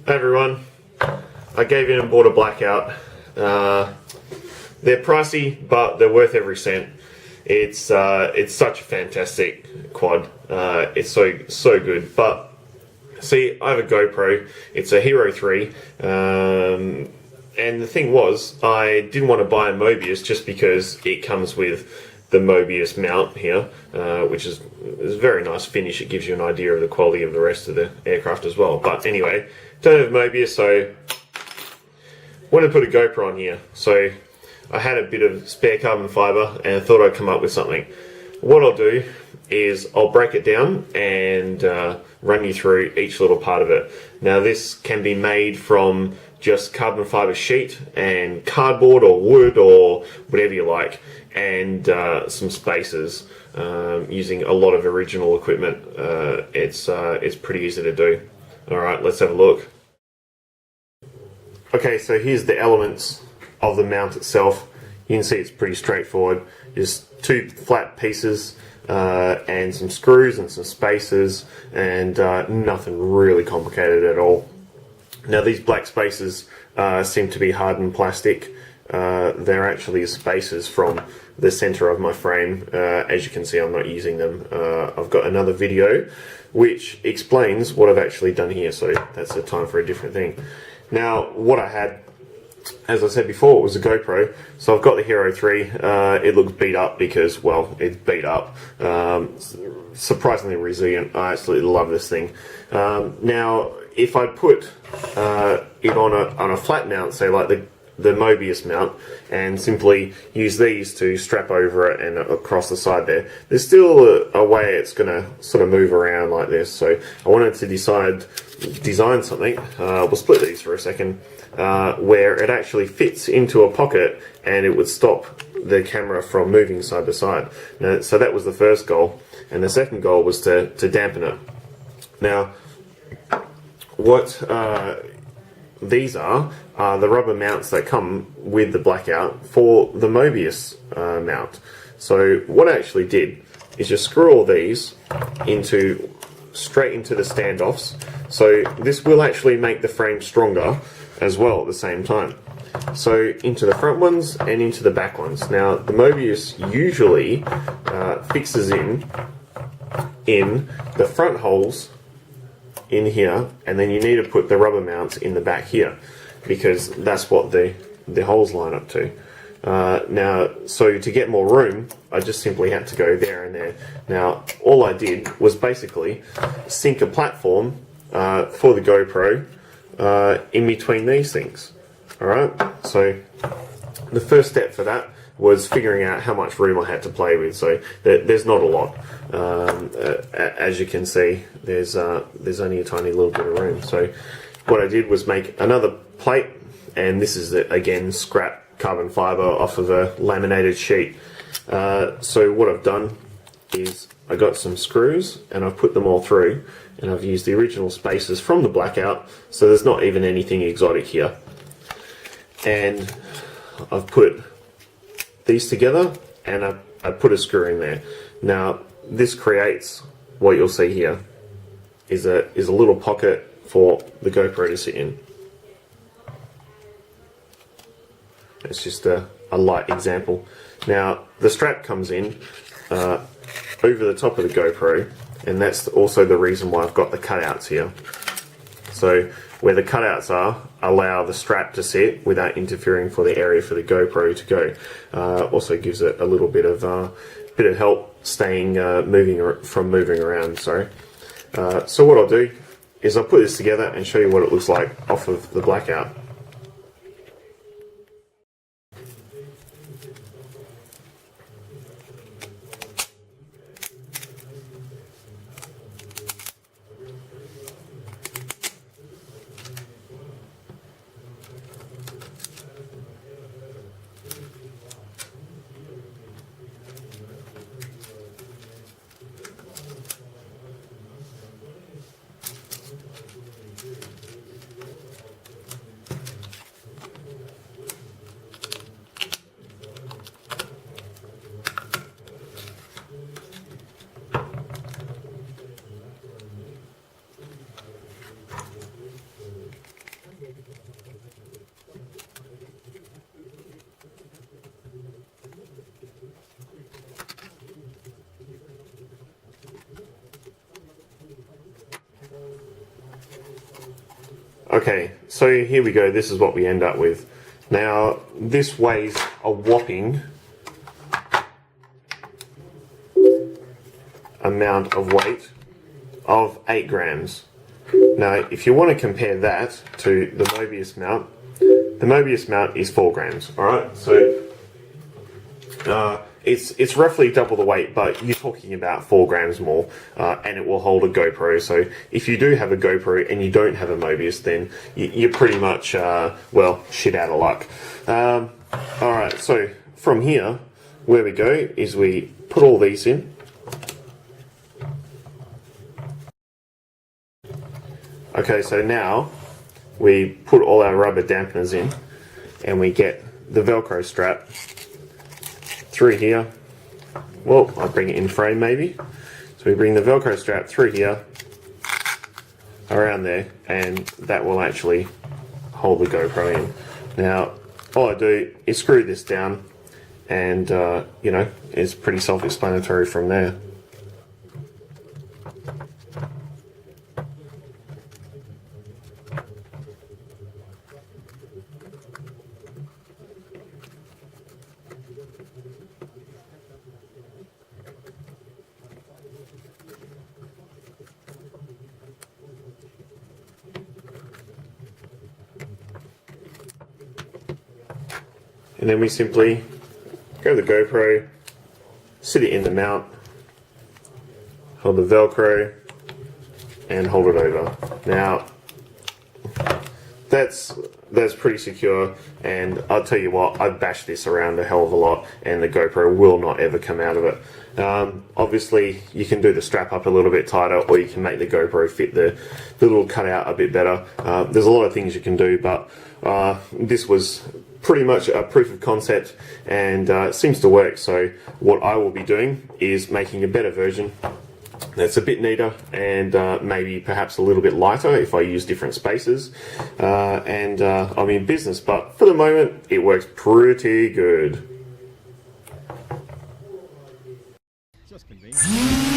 Hey everyone, I gave in and bought a Blackout. They're pricey, but they're worth every cent. It's such a fantastic quad. It's so good. But see, I have a GoPro. It's a Hero 3, and the thing was, I didn't want to buy a Mobius just because it comes with the Mobius mount here, which is a very nice finish. It gives you an idea of the quality of the rest of the aircraft as well. But anyway, don't have Mobius, so wanted to put a GoPro on here. So I had a bit of spare carbon fibre and I thought I'd come up with something. What I'll do is I'll break it down and run you through each little part of it. Now this can be made from just carbon fibre sheet and cardboard or wood or whatever you like, and some spacers using a lot of original equipment. It's pretty easy to do. Alright, let's have a look. Okay, so here's the elements of the mount itself. You can see it's pretty straightforward. Just two flat pieces and some screws and some spacers, and nothing really complicated at all. Now these black spacers seem to be hardened plastic. They're actually spacers from the center of my frame. As you can see, I'm not using them. I've got another video which explains what I've actually done here, so that's a time for a different thing. Now what I had, as I said before, it was a GoPro. So I've got the Hero 3. It looks beat up because, well, it's beat up. Surprisingly resilient. I absolutely love this thing. Now, if I put it on a flat mount, say like the Mobius mount, and simply use these to strap over it and across the side there's still a way it's going to sort of move around like this. So I wanted to design something. We'll split these for a second, where it actually fits into a pocket and it would stop the camera from moving side to side. Now, so that was the first goal, and the second goal was to dampen it. Now, what these are the rubber mounts that come with the Blackout for the Mobius mount. So what I actually did is just screw all these straight into the standoffs. So this will actually make the frame stronger as well at the same time. So into the front ones and into the back ones. Now the Mobius usually fixes in the front holes in here, and then you need to put the rubber mounts in the back here, because that's what the holes line up to. Now, so to get more room, I just simply had to go there and there. Now, all I did was basically sink a platform for the GoPro in between these things. Alright, so the first step for that was figuring out how much room I had to play with. So there's not a lot. As you can see, there's only a tiny little bit of room. So what I did was make another plate, and this is again scrap carbon fibre off of a laminated sheet. So what I've done is I got some screws and I've put them all through, and I've used the original spacers from the Blackout, so there's not even anything exotic here. And I've put these together, and I put a screw in there. Now this creates what you'll see here is a little pocket for the GoPro to sit in. It's just a light example. Now the strap comes in over the top of the GoPro, and that's also the reason why I've got the cutouts here. So where the cutouts are, allow the strap to sit without interfering for the area for the GoPro to go. Also gives it a little bit of help staying moving around. Sorry. So what I'll do is I'll put this together and show you what it looks like off of the Blackout. Okay, so here we go. This is what we end up with. Now, this weighs a whopping amount of weight of 8 grams. Now, if you want to compare that to the Mobius mount is 4 grams. All right, so it's roughly double the weight, but you're talking about 4 grams more, and it will hold a GoPro. So if you do have a GoPro and you don't have a Mobius, then you're pretty much well, shit out of luck. All right, so from here, where we go is we put all these in. Okay, so now we put all our rubber dampeners in, and we get the Velcro strap through here. Well, I'll bring it in frame maybe. So we bring the Velcro strap through here, around there, and that will actually hold the GoPro in. Now, all I do is screw this down, and you know, it's pretty self-explanatory from there. And then we simply grab the GoPro, sit it in the mount, hold the Velcro, and hold it over. Now, that's pretty secure, and I'll tell you what, I've bashed this around a hell of a lot, and the GoPro will not ever come out of it. Obviously, you can do the strap up a little bit tighter, or you can make the GoPro fit the little cutout a bit better. There's a lot of things you can do, but this was pretty much a proof of concept, and it seems to work. So what I will be doing is making a better version that's a bit neater, and maybe perhaps a little bit lighter if I use different spaces, and I'm in business. But for the moment, it works pretty good. Just convenient.